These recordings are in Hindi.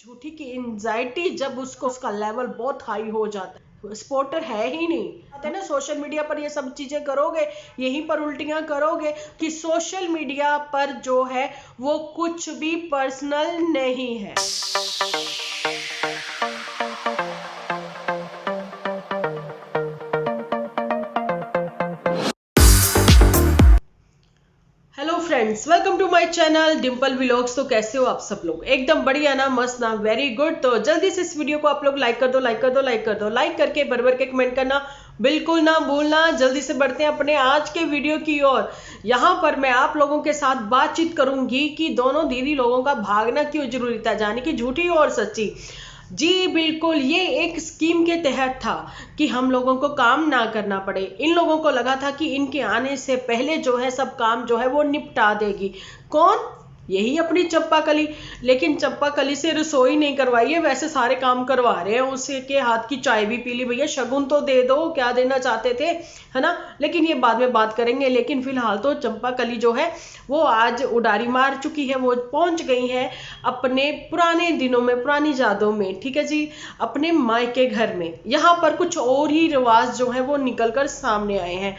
झूठी की एंजाइटी जब उसको उसका लेवल बहुत हाई हो जाता है, स्पोर्टर है ही नहीं। आते ना सोशल मीडिया पर ये सब चीजें करोगे, यहीं पर उल्टियां करोगे कि सोशल मीडिया पर जो है वो कुछ भी पर्सनल नहीं है। Hello friends, welcome to my channel Dimple vlogs. तो कैसे हो आप सब लोग? एकदम बढ़िया ना, मस्त ना, वेरी गुड। तो जल्दी से इस वीडियो को आप लोग लाइक कर दो, लाइक कर दो, लाइक कर दो, लाइक करके भर भर के कमेंट करना बिल्कुल ना भूलना। जल्दी से बढ़ते हैं अपने आज के वीडियो की ओर। यहाँ पर मैं आप लोगों के साथ बातचीत करूंगी कि दोनों दीदी लोगों का भागना क्यों जरूरी था, यानी कि झूठी और सच्ची। जी बिल्कुल, ये एक स्कीम के तहत था कि हम लोगों को काम ना करना पड़े। इन लोगों को लगा था कि इनके आने से पहले जो है सब काम जो है वो निपटा देगी। कौन? यही अपनी चंपा कली। लेकिन चंपा कली से रसोई नहीं करवाई है, वैसे सारे काम करवा रहे हैं। उसके हाथ की चाय भी पी ली। भैया शगुन तो दे दो, क्या देना चाहते थे, है ना? लेकिन ये बाद में बात करेंगे। लेकिन फिलहाल तो चंपा कली जो है वो आज उडारी मार चुकी है। वो पहुंच गई है अपने पुराने दिनों में, पुरानी यादों में, ठीक है जी, अपने मायके घर में। यहाँ पर कुछ और ही रिवाज जो है वो निकल कर सामने आए हैं।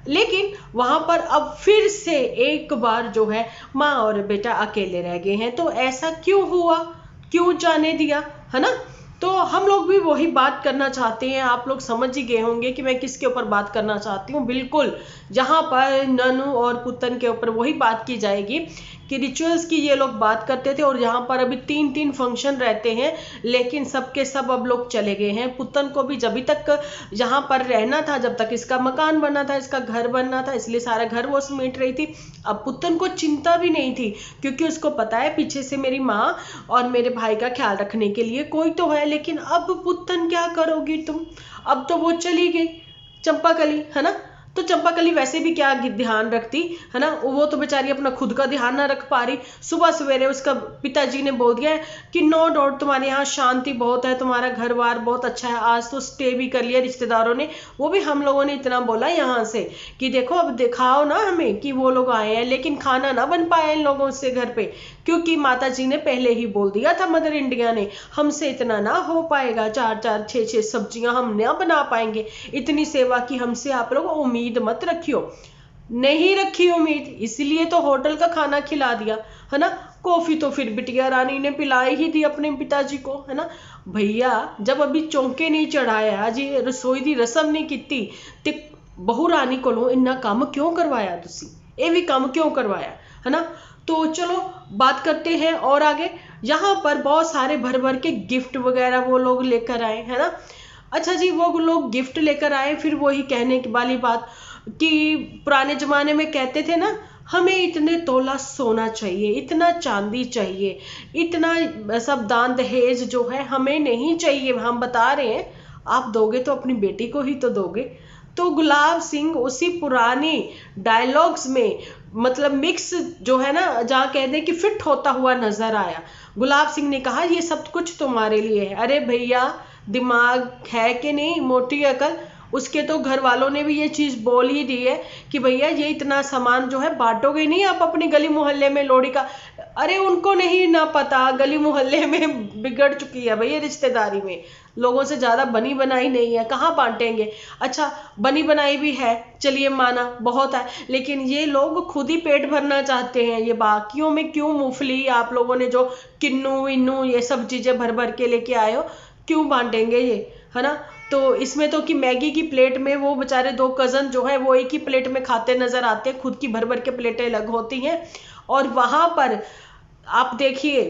लेकिन वहां पर अब फिर से एक बार जो है माँ और बेटा अकेले रह गए हैं। तो ऐसा क्यों हुआ, क्यों जाने दिया, है ना? तो हम लोग भी वही बात करना चाहते हैं। आप लोग समझ ही गए होंगे कि मैं किसके ऊपर बात करना चाहती हूँ। बिल्कुल, यहाँ पर ननू और पुतन के ऊपर वही बात की जाएगी कि रिचुअल्स की ये लोग बात करते थे। और यहाँ पर अभी 3-3 फंक्शन रहते हैं, लेकिन सबके सब अब लोग चले गए हैं। पुतन को भी जब तक यहाँ पर रहना था, जब तक इसका मकान बनना था, इसका घर बनना था, इसलिए सारा घर वो समेट रही थी। अब पुतन को चिंता भी नहीं थी, क्योंकि उसको पता है पीछे से मेरी माँ और मेरे भाई का ख्याल रखने के लिए कोई तो है। लेकिन अब पुतन क्या करोगी तुम? अब तो वो चली गई चंपा कली, है ना? तो चंपा कली वैसे भी क्या ध्यान रखती, है ना? वो तो बेचारी अपना खुद का ध्यान ना रख पा रही। सुबह सवेरे उसका पिताजी ने बोल दिया है कि नो डाउट तुम्हारे यहाँ शांति बहुत है, तुम्हारा घर बार बहुत अच्छा है। आज तो स्टे भी कर लिया रिश्तेदारों ने। वो भी हम लोगों ने इतना बोला यहाँ से कि देखो अब दिखाओ ना हमें कि वो लोग आए हैं। लेकिन खाना ना बन पाया इन लोगों से घर पे, क्योंकि माता जी ने पहले ही बोल दिया था, मदर इंडिया ने, हमसे इतना ना हो पाएगा, 4-4 6-6 सब्जियां हम ना बना पाएंगे। इतनी सेवा की हमसे आप लोग उम्मीद मत रखियो। नहीं रखी उम्मीद, इसलिए तो होटल का खाना खिला दिया, है ना? कॉफी तो फिर बिटिया रानी ने पिलाई ही थी अपने पिताजी को, है ना? भैया जब अभी चौंके नहीं चढ़ाया जी, रसोई दी रसम नहीं की, ते बहू रानी को इन्ना काम क्यों करवाया? तुसी ये भी काम क्यों करवाया, है ना? तो चलो बात करते हैं और आगे। यहाँ पर बहुत सारे भर भर के गिफ्ट वगैरह वो लोग लेकर आए, है ना? अच्छा जी, वो लोग गिफ्ट लेकर आए, फिर वही कहने की वाली बात कि पुराने जमाने में कहते थे ना, हमें इतने तोला सोना चाहिए, इतना चांदी चाहिए, इतना सब दान दहेज जो है हमें नहीं चाहिए। हम बता रहे हैं आप दोगे तो अपनी बेटी को ही तो दोगे। तो गुलाब सिंह उसी पुरानी डायलॉग्स में, मतलब मिक्स जो है ना, जहाँ कहते हैं कि फिट होता हुआ नजर आया। गुलाब सिंह ने कहा ये सब कुछ तुम्हारे लिए है। अरे भैया, दिमाग है कि नहीं, मोटी अकल? उसके तो घर वालों ने भी ये चीज बोल ही दी है कि भैया ये इतना सामान जो है बांटोगे नहीं आप अपनी गली मोहल्ले में लोहड़ी का। अरे उनको नहीं ना पता, गली मोहल्ले में बिगड़ चुकी है भैया रिश्तेदारी में। लोगों से ज्यादा बनी बनाई नहीं है, कहाँ बांटेंगे? अच्छा बनी बनाई भी है, चलिए माना बहुत है, लेकिन ये लोग खुद ही पेट भरना चाहते हैं। ये बाकियों में क्यों मूंगफली आप लोगों ने जो किन्नू इन्नू ये सब चीजें भर भर के लेके आए हो, क्यों बांटेंगे ये, है ना? तो इसमें तो कि मैगी की प्लेट में वो बेचारे 2 कजन जो है वो एक ही प्लेट में खाते नजर आते हैं, खुद की भर भर के प्लेटें अलग होती हैं। और वहां पर आप देखिए,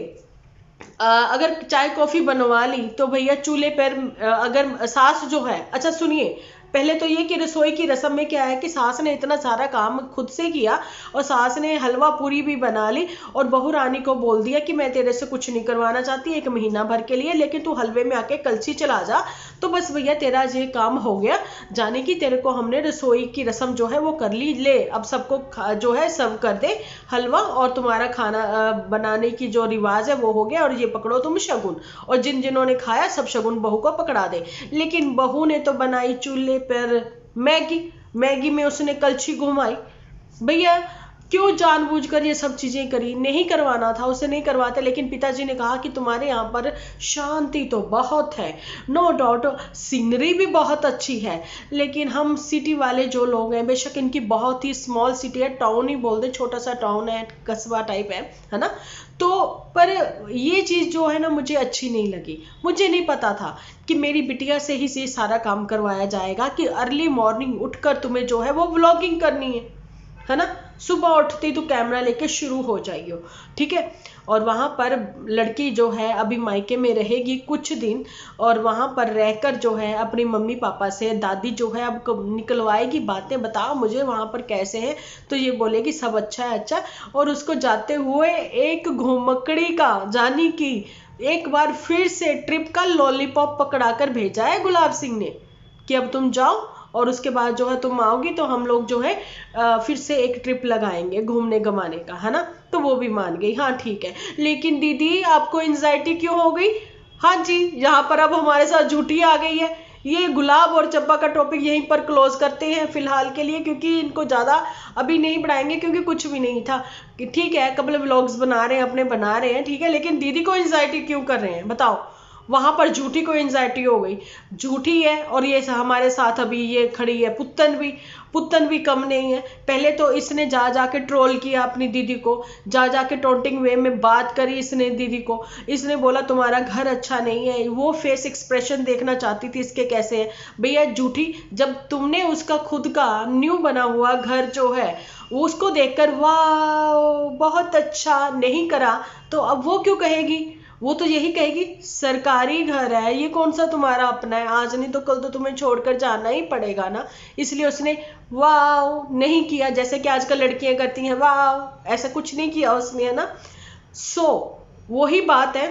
अगर चाय कॉफी बनवा ली तो भैया चूल्हे पर अगर सास जो है, अच्छा सुनिए, पहले तो ये कि रसोई की रस्म में क्या है कि सास ने इतना सारा काम खुद से किया, और सास ने हलवा पूरी भी बना ली, और बहू रानी को बोल दिया कि मैं तेरे से कुछ नहीं करवाना चाहती 1 महीना भर के लिए, लेकिन तू हलवे में आके कलछी चला जा। तो बस भैया तेरा ये काम हो गया, जाने की तेरे को हमने रसोई की रस्म जो है वो कर ली, ले अब सबको जो है सर्व कर दे हलवा, और तुम्हारा खाना बनाने की जो रिवाज है वो हो गया, और ये पकड़ो तुम शगुन, और जिन जिन्होंने खाया सब शगुन बहू को पकड़ा दे। लेकिन बहू ने तो बनाई चूल्हे पर मैगी, मैगी में उसने कलछी घुमाई। भैया क्यों जानबूझकर ये सब चीजें करी? नहीं करवाना था, उसे नहीं करवाते, लेकिन पिताजी ने कहा कि तुम्हारे यहाँ पर शांति तो बहुत है, नो डाउट सीनरी भी बहुत अच्छी है, लेकिन हम सिटी वाले जो लोग हैं, बेशक इनकी बहुत ही स्मॉल सिटी है, टाउन ही बोल दे, छोटा सा टाउन है, कस्बा टाइप है ना, तो पर ये चीज जो है ना मुझे अच्छी नहीं लगी। मुझे नहीं पता था कि मेरी बिटिया से ही ये सारा काम करवाया जाएगा कि अर्ली मॉर्निंग उठकर तुम्हें जो है वो व्लॉगिंग करनी है ना, सुबह उठते ही तो कैमरा लेके शुरू हो जाइयो, ठीक है। और वहां पर लड़की जो है अभी मायके में रहेगी कुछ दिन, और वहां पर रहकर जो है अपनी मम्मी पापा से, दादी जो है अब निकलवाएगी बातें, बताओ मुझे वहां पर कैसे है, तो ये बोलेगी सब अच्छा है अच्छा। और उसको जाते हुए एक घुमकड़ी का जानी कि एक बार फिर से ट्रिप का लॉलीपॉप पकड़ाकर भेजा है गुलाब सिंह ने कि अब तुम जाओ और उसके बाद जो है तुम आओगी तो हम लोग जो है फिर से एक ट्रिप लगाएंगे घूमने घमाने का, है ना। तो वो भी मान गई, हाँ ठीक है। लेकिन दीदी आपको एंजाइटी क्यों हो गई? हाँ जी, यहाँ पर अब हमारे साथ झूठी आ गई है। ये गुलाब और चंपा का टॉपिक यहीं पर क्लोज करते हैं फिलहाल के लिए, क्योंकि इनको ज्यादा अभी नहीं बढ़ाएंगे, क्योंकि कुछ भी नहीं था। ठीक है, कपल व्लॉग्स बना रहे हैं, अपने बना रहे हैं, ठीक है, लेकिन दीदी को एंजाइटी क्यों कर रहे हैं बताओ? वहां पर झूठी को एंजाइटी हो गई, झूठी है। और ये हमारे साथ अभी ये खड़ी है पुत्तन भी कम नहीं है। पहले तो इसने जा जाके ट्रोल किया अपनी दीदी को, जा जाके टोंटिंग वे में बात करी इसने दीदी को, इसने बोला तुम्हारा घर अच्छा नहीं है, वो फेस एक्सप्रेशन देखना चाहती थी इसके कैसे है। भैया झूठी, जब तुमने उसका खुद का न्यू बना हुआ घर जो है उसको देखकर वाह बहुत अच्छा नहीं करा, तो अब वो क्यों कहेगी? वो तो यही कहेगी सरकारी घर है, ये कौन सा तुम्हारा अपना है, आज नहीं तो कल तो तुम्हें छोड़कर जाना ही पड़ेगा ना। इसलिए उसने वाव नहीं किया, जैसे कि आजकल लड़कियां करती हैं वाव, ऐसा कुछ नहीं किया उसने, है ना। सो वही बात है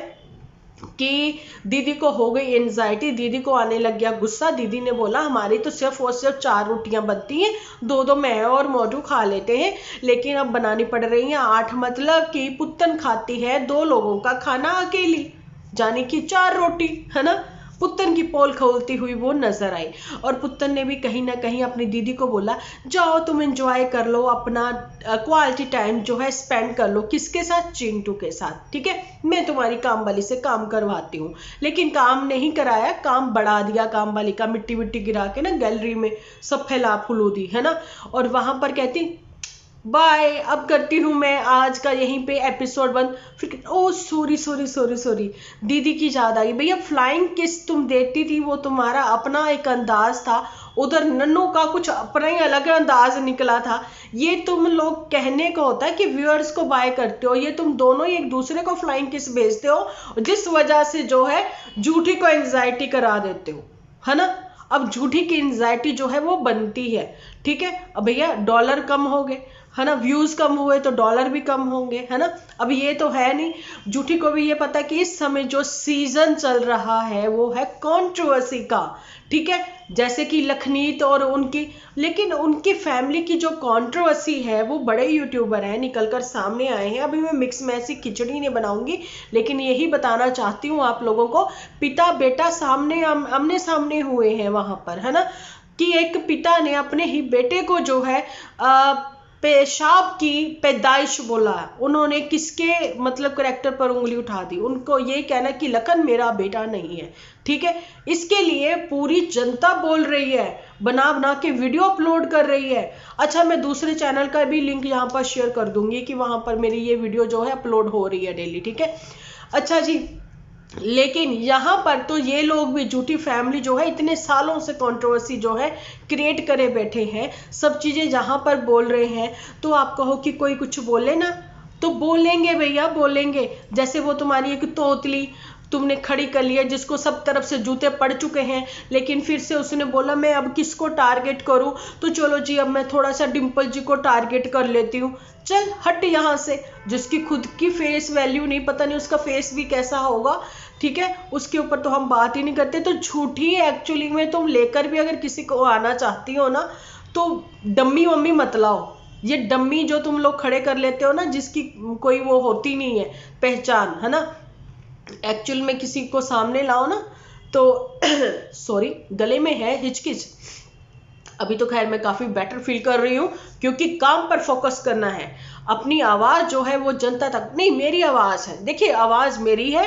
कि दीदी को हो गई एंजाइटी, दीदी को आने लग गया गुस्सा। दीदी ने बोला हमारी तो सिर्फ और सिर्फ 4 रोटियां बनती हैं, 2 मैं और मोटू खा लेते हैं, लेकिन अब बनानी पड़ रही हैं 8, मतलब कि पुत्तन खाती है 2 लोगों का खाना अकेली, जाने की 4 रोटी, है ना। पुत्तन की पोल खोलती हुई वो नजर आई, और पुत्तन ने भी कहीं ना कहीं अपनी दीदी को बोला जाओ तुम एंजॉय कर लो, अपना क्वालिटी टाइम जो है स्पेंड कर लो, किसके साथ? चिंटू के साथ, ठीक है, मैं तुम्हारी काम वाली से काम करवाती हूँ। लेकिन काम नहीं कराया, काम बढ़ा दिया काम वाली का, मिट्टी मिट्टी गिरा के ना गैलरी में सब फैला फुलू दी, है ना। और वहां पर कहती बाय, अब करती हूँ मैं आज का यहीं पे एपिसोड 1। फिर ओ सॉरी दीदी की याद आई। भैया फ्लाइंग किस तुम देती थी, वो तुम्हारा अपना एक अंदाज था, उधर नन्नू का कुछ अपना ही अलग अंदाज निकला था। ये तुम लोग कहने को होता है कि व्यूअर्स को बाय करते हो, ये तुम दोनों ही एक दूसरे को फ्लाइंग किस भेजते हो, जिस वजह से जो है झूठी को एंजाइटी करा देते हो, है ना। अब झूठी की एंजाइटी जो है वो बनती है, ठीक है। अब भैया डॉलर कम हो गए, है ना, व्यूज कम हुए तो डॉलर भी कम होंगे, है ना। अब ये तो है नहीं, झूठी को भी ये पता है कि इस समय जो सीजन चल रहा है वो है कंट्रोवर्सी का, ठीक है, जैसे कि लखनीत और उनकी, लेकिन उनकी फैमिली की जो कंट्रोवर्सी है वो बड़े यूट्यूबर हैं निकलकर सामने आए हैं। अभी मैं मिक्स मैसी खिचड़ी नहीं बनाऊंगी, लेकिन यही बताना चाहती हूँ आप लोगों को, पिता बेटा सामने आमने सामने हुए हैं वहां पर, है ना, कि एक पिता ने अपने ही बेटे को जो है पेशाब की पैदाइश बोला, उन्होंने किसके मतलब करेक्टर पर उंगली उठा दी, उनको ये कहना कि लखन मेरा बेटा नहीं है, ठीक है। इसके लिए पूरी जनता बोल रही है, बना बना के वीडियो अपलोड कर रही है। अच्छा, मैं दूसरे चैनल का भी लिंक यहाँ पर शेयर कर दूंगी कि वहां पर मेरी ये वीडियो जो है अपलोड हो रही है डेली, ठीक है। अच्छा जी, लेकिन यहाँ पर तो ये लोग भी, झूठी फैमिली जो है इतने सालों से कंट्रोवर्सी जो है क्रिएट करे बैठे हैं, सब चीजें जहां पर बोल रहे हैं, तो आप कहो कि कोई कुछ बोले ना, तो बोलेंगे भैया बोलेंगे। जैसे वो तुम्हारी एक तोतली तुमने खड़ी कर लिया जिसको सब तरफ से जूते पड़ चुके हैं, लेकिन फिर से उसने बोला मैं अब किसको टारगेट करूं, तो चलो जी अब मैं थोड़ा सा डिंपल जी को टारगेट कर लेती हूँ, चल हट यहाँ से। जिसकी खुद की फेस वैल्यू नहीं, पता नहीं उसका फेस भी कैसा होगा, ठीक है, उसके ऊपर तो हम बात ही नहीं करते। तो झूठी एक्चुअली में तुम लेकर भी अगर किसी को आना चाहती हो ना, तो डम्मी वम्मी मत लाओ। ये डम्मी जो तुम लोग खड़े कर लेते हो ना, जिसकी कोई वो होती नहीं है पहचान, है ना, एक्चुअल में किसी को सामने लाओ ना, तो सॉरी गले में है हिचकिच, अभी तो खैर मैं काफी बेटर फील कर रही हूँ क्योंकि काम पर फोकस करना है। अपनी आवाज़ जो है वो जनता तक नहीं, मेरी आवाज़ है, देखिए आवाज़ मेरी है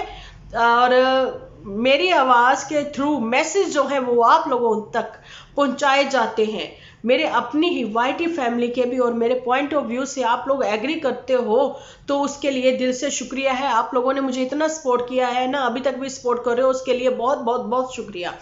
और मेरी आवाज़ के थ्रू मैसेज जो है वो आप लोगों तक पहुंचाए जाते हैं। मेरे अपनी ही वाईटी फैमिली के भी और मेरे पॉइंट ऑफ व्यू से आप लोग एग्री करते हो तो उसके लिए दिल से शुक्रिया है। आप लोगों ने मुझे इतना सपोर्ट किया है ना, अभी तक भी सपोर्ट कर रहे हो, उसके लिए बहुत बहुत बहुत शुक्रिया।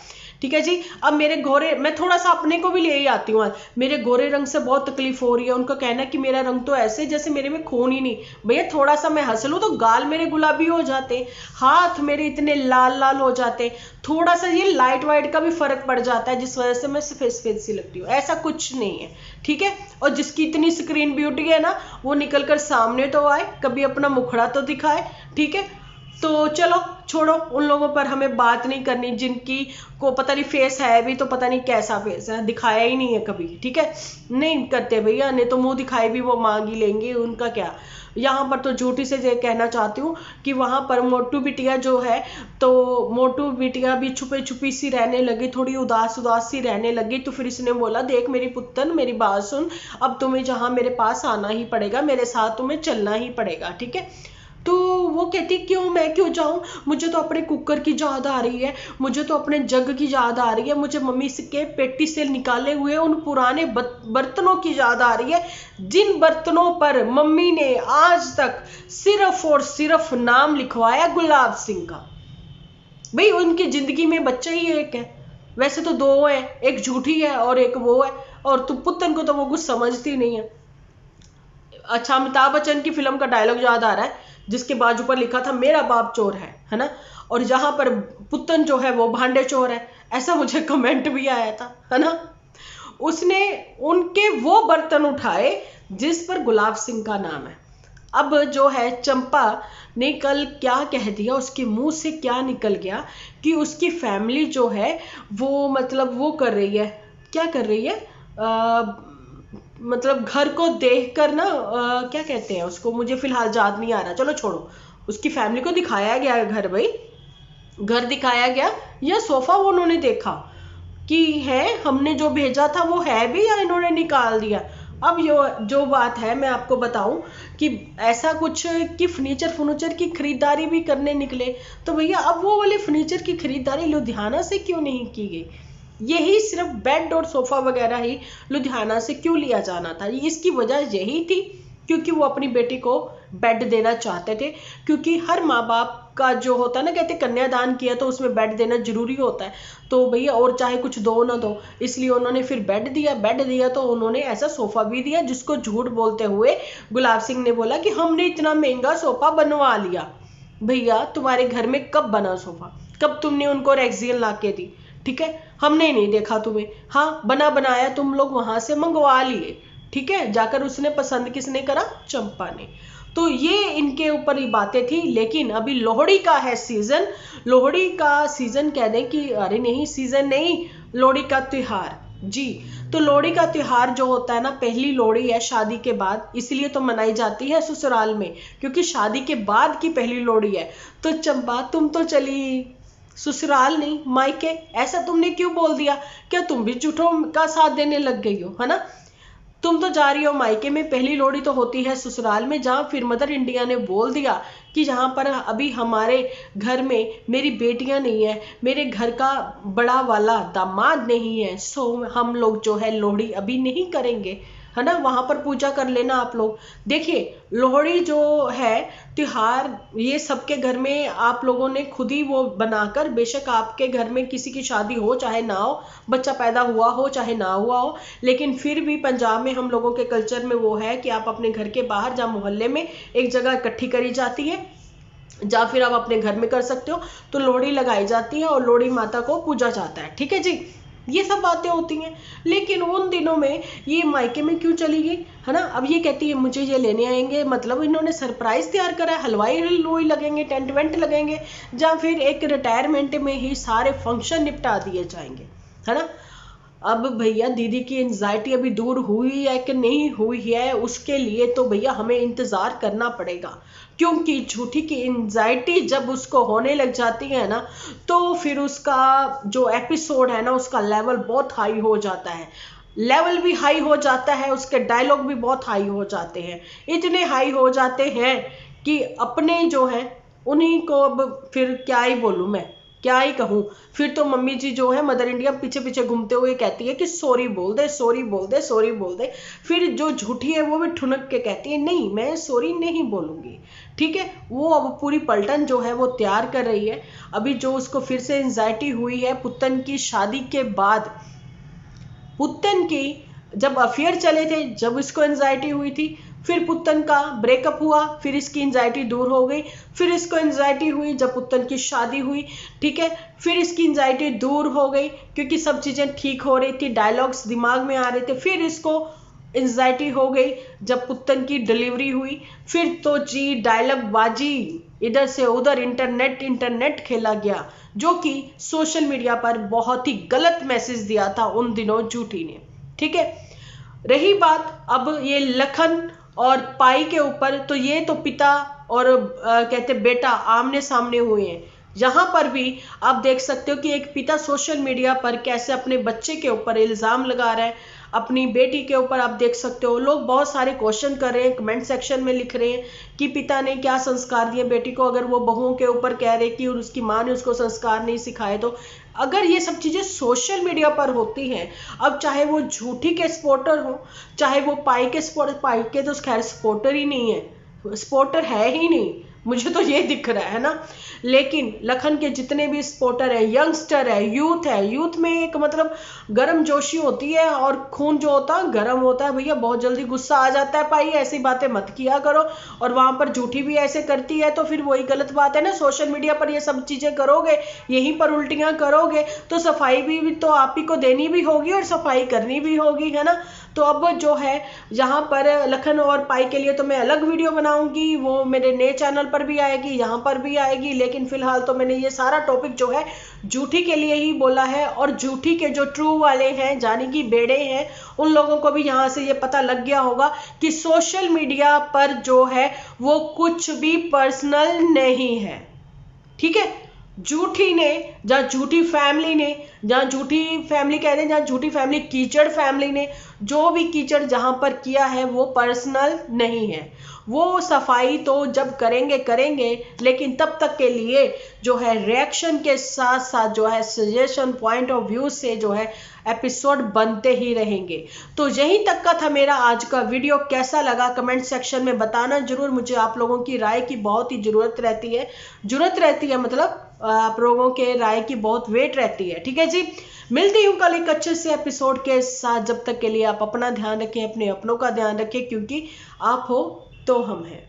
ठीक है जी। अब मेरे गोरे, मैं थोड़ा सा अपने को भी ले ही आती हूँ। मेरे गोरे रंग से बहुत तकलीफ हो रही है, उनका कहना है कि मेरा रंग तो ऐसे जैसे मेरे में खून ही नहीं। भैया थोड़ा सा मैं हंस लूँ तो गाल मेरे गुलाबी हो जाते, हाथ मेरे इतने लाल लाल हो जाते, थोड़ा सा ये लाइट वाइट का भी फर्क पड़ जाता है जिस वजह से मैं सफेद सफेद सी लगती हूँ, ऐसा कुछ नहीं है। ठीक है। और जिसकी इतनी स्क्रीन ब्यूटी है ना, वो निकल कर सामने तो आए, कभी अपना मुखड़ा तो दिखाए। ठीक है। तो चलो छोड़ो, उन लोगों पर हमें बात नहीं करनी जिनकी को पता नहीं फेस है भी तो पता नहीं कैसा फेस है, दिखाया ही नहीं है कभी। ठीक है। नहीं करते भैया, नहीं तो मुंह दिखाए भी वो मांग ही लेंगे, उनका क्या। यहाँ पर तो झूठी से ये कहना चाहती हूँ कि वहां पर मोटू बिटिया जो है, तो मोटू बिटिया भी छुपे छुपी सी रहने लगी, थोड़ी उदास उदास सी रहने लगी। तो फिर इसने बोला, देख मेरी पुत्तन, मेरी बात सुन, अब तुम्हें जहाँ मेरे पास आना ही पड़ेगा, मेरे साथ तुम्हें चलना ही पड़ेगा। ठीक है। तो वो कहती, क्यों, मैं क्यों जाऊं, मुझे तो अपने कुकर की याद आ रही है, मुझे तो अपने जग की याद आ रही है, मुझे मम्मी के पेटी से निकाले हुए उन पुराने बर्तनों की याद आ रही है, जिन बर्तनों पर मम्मी ने आज तक सिर्फ और सिर्फ नाम लिखवाया गुलाब सिंह का। भाई उनकी जिंदगी में बच्चा ही एक है, वैसे तो दो है, एक झूठी है और एक वो है, और तू पुत्तन को तो वो कुछ समझती नहीं है। अच्छा, अमिताभ बच्चन की फिल्म का डायलॉग याद आ रहा है जिसके बाजू पर लिखा था, मेरा बाप चोर है ना, और जहां पर पुत्तन जो है वो भांडे चोर है, ऐसा मुझे कमेंट भी आया था, है ना। उसने उनके वो बर्तन उठाए जिस पर गुलाब सिंह का नाम है। अब जो है चंपा ने कल क्या कह दिया, उसके मुंह से क्या निकल गया कि उसकी फैमिली जो है वो मतलब वो कर रही है, क्या कर रही है, मतलब घर को देखकर ना, क्या कहते हैं उसको, मुझे फिलहाल याद नहीं आ रहा, चलो छोड़ो। उसकी फैमिली को दिखाया गया घर, भाई घर दिखाया गया, या सोफा वो उन्होंने देखा कि है, हमने जो भेजा था वो है भी या इन्होंने निकाल दिया। अब जो बात है मैं आपको बताऊं कि ऐसा कुछ कि फर्नीचर की खरीदारी भी करने निकले, तो भैया अब वो वाले फर्नीचर की खरीदारी लुधियाना से क्यों नहीं की गई? यही सिर्फ बेड और सोफा वगैरह ही लुधियाना से क्यों लिया जाना था? इसकी वजह यही थी क्योंकि वो अपनी बेटी को बेड देना चाहते थे, क्योंकि हर माँ बाप का जो होता है ना, कहते कन्यादान किया तो उसमें बेड देना जरूरी होता है, तो भैया और चाहे कुछ दो ना दो, इसलिए उन्होंने फिर बेड दिया तो उन्होंने ऐसा सोफा भी दिया जिसको झूठ बोलते हुए गुलाब सिंह ने बोला कि हमने इतना महंगा सोफा बनवा लिया। भैया तुम्हारे घर में कब बना सोफा, कब तुमने उनको रेक्सियन ला के दी? ठीक है, हमने नहीं देखा तुम्हें, हाँ बना बनाया तुम लोग वहां से मंगवा लिए। ठीक है, जाकर उसने पसंद किसने करा? चंपा ने। तो ये इनके ऊपर ही बातें थी, लेकिन अभी लोहड़ी का है सीजन, लोहड़ी का सीजन कह दें कि अरे नहीं सीजन नहीं, लोहड़ी का त्योहार जी। तो लोहड़ी का त्योहार जो होता है ना, पहली लोहड़ी है शादी के बाद, इसलिए तो मनाई जाती है ससुराल में, क्योंकि शादी के बाद की पहली लोहड़ी है। तो चंपा तुम तो चली ससुराल नहीं मायके, ऐसा तुमने क्यों बोल दिया? क्या तुम भी झूठों का साथ देने लग गई हो, है ना? तुम तो जा रही हो मायके में, पहली लोहड़ी तो होती है ससुराल में, जहां फिर मदर इंडिया ने बोल दिया कि जहां पर अभी हमारे घर में मेरी बेटियां नहीं है, मेरे घर का बड़ा वाला दामाद नहीं है, सो हम लोग जो है लोहड़ी अभी नहीं करेंगे, है ना। वहां पर पूजा कर लेना आप लोग। देखिए लोहड़ी जो है त्योहार, ये सबके घर में आप लोगों ने खुद ही वो बनाकर, बेशक आपके घर में किसी की शादी हो चाहे ना हो, बच्चा पैदा हुआ हो चाहे ना हुआ हो, लेकिन फिर भी पंजाब में हम लोगों के कल्चर में वो है कि आप अपने घर के बाहर, जहाँ मोहल्ले में एक जगह इकट्ठी करी जाती है, या फिर आप अपने घर में कर सकते हो, तो लोहड़ी लगाई जाती है और लोहड़ी माता को पूजा जाता है। ठीक है जी, ये सब बातें होती हैं। लेकिन उन दिनों में ये मायके में क्यों चली गई, है ना। अब ये कहती है मुझे ये लेने आएंगे, मतलब इन्होंने सरप्राइज तैयार करा है, हलवाई लोई लगेंगे, टेंट वेंट लगेंगे, या फिर एक रिटायरमेंट में ही सारे फंक्शन निपटा दिए जाएंगे, है ना। अब भैया दीदी की एंजाइटी अभी दूर हुई है कि नहीं हुई है, उसके लिए तो भैया हमें इंतजार करना पड़ेगा, क्योंकि झूठी की एंजाइटी जब उसको होने लग जाती है ना, तो फिर उसका जो एपिसोड है ना, उसका लेवल बहुत हाई हो जाता है। लेवल भी हाई हो जाता है, उसके डायलॉग भी बहुत हाई हो जाते हैं, इतने हाई हो जाते हैं कि अपने जो है उन्हीं को अब फिर क्या ही बोलूं मैं, क्या ही कहूँ। फिर तो मम्मी जी जो है मदर इंडिया पीछे पीछे घूमते हुए कहती है कि सॉरी बोल दे, सॉरी बोल दे, सॉरी बोल दे। फिर जो झूठी है वो भी ठुनक के कहती है नहीं मैं सॉरी नहीं बोलूंगी। ठीक है, वो अब पूरी पलटन जो है वो तैयार कर रही है। अभी जो उसको फिर से एंजाइटी हुई है पुत्तन की शादी के बाद, पुत्तन की जब अफेयर चले थे, जब इसको एंजाइटी हुई थी, फिर पुत्तन का ब्रेकअप हुआ, फिर इसकी एंजाइटी दूर हो गई, फिर इसको एंजाइटी हुई जब पुत्तन की शादी हुई। ठीक है, फिर इसकी एंजाइटी दूर हो गई क्योंकि सब चीजें ठीक हो रही थी, डायलॉग्स दिमाग में आ रहे थे। फिर इसको एंजाइटी हो गई जब पुत्तन की डिलीवरी हुई। फिर तो जी डायलॉग बाजी, इधर से उधर इंटरनेट इंटरनेट खेला गया, जो कि सोशल मीडिया पर बहुत ही गलत मैसेज दिया था उन दिनों झूठी ने। ठीक है, रही बात अब ये लखन और पाई के ऊपर, तो ये तो पिता और कहते बेटा आमने सामने हुए हैं। यहाँ पर भी आप देख सकते हो कि एक पिता सोशल मीडिया पर कैसे अपने बच्चे के ऊपर इल्जाम लगा रहा है, अपनी बेटी के ऊपर। आप देख सकते हो लोग बहुत सारे क्वेश्चन कर रहे हैं, कमेंट सेक्शन में लिख रहे हैं कि पिता ने क्या संस्कार दिए बेटी को, अगर वो बहुओं के ऊपर कह रहे कि उसकी माँ ने उसको संस्कार नहीं सिखाए। तो अगर ये सब चीजें सोशल मीडिया पर होती हैं, अब चाहे वो झूठी के सपोर्टर हो, चाहे वो पाई के सपोर्टर, पाई के तो खैर सपोर्टर ही नहीं है, सपोर्टर है ही नहीं, मुझे तो ये दिख रहा है ना। लेकिन लखन के जितने भी सपोर्टर है, यंगस्टर है, यूथ में एक मतलब गर्म जोशी होती है और खून जो होता है गर्म होता है भैया, बहुत जल्दी गुस्सा आ जाता है। पाई ऐसी बातें मत किया करो, और वहां पर झूठी भी ऐसे करती है तो फिर वही गलत बात है ना। सोशल मीडिया पर ये सब चीजें करोगे, यहीं पर उल्टियां करोगे, तो सफाई भी तो आप ही को देनी भी होगी और सफाई करनी भी होगी, है ना। तो अब जो है यहाँ पर लखन और पाई के लिए तो मैं अलग वीडियो बनाऊंगी, वो मेरे नए चैनल पर भी आएगी, यहाँ पर भी आएगी। लेकिन फिलहाल तो मैंने ये सारा टॉपिक जो है झूठी के लिए ही बोला है, और झूठी के जो ट्रू वाले हैं जानी कि बेड़े हैं, उन लोगों को भी यहाँ से ये पता लग गया होगा कि सोशल मीडिया पर जो है वो कुछ भी पर्सनल नहीं है। ठीक है, झूठी ने, जहाँ झूठी फैमिली ने, जहाँ झूठी फैमिली कह रहे हैं, जहाँ झूठी फैमिली कीचड़ फैमिली ने जो भी कीचड़ जहां पर किया है वो पर्सनल नहीं है। वो सफाई तो जब करेंगे करेंगे, लेकिन तब तक के लिए जो है रिएक्शन के साथ साथ जो है सजेशन पॉइंट ऑफ व्यू से जो है एपिसोड बनते ही रहेंगे। तो यहीं तक का था मेरा आज का वीडियो। कैसा लगा कमेंट सेक्शन में बताना जरूर, मुझे आप लोगों की राय की बहुत ही जरूरत रहती है, मतलब आप लोगों के राय की बहुत वेट रहती है। ठीक है जी, मिलती हूँ कल एक अच्छे से एपिसोड के साथ। जब तक के लिए आप अपना ध्यान रखें, अपने अपनों का ध्यान रखें, क्योंकि आप हो तो हम हैं।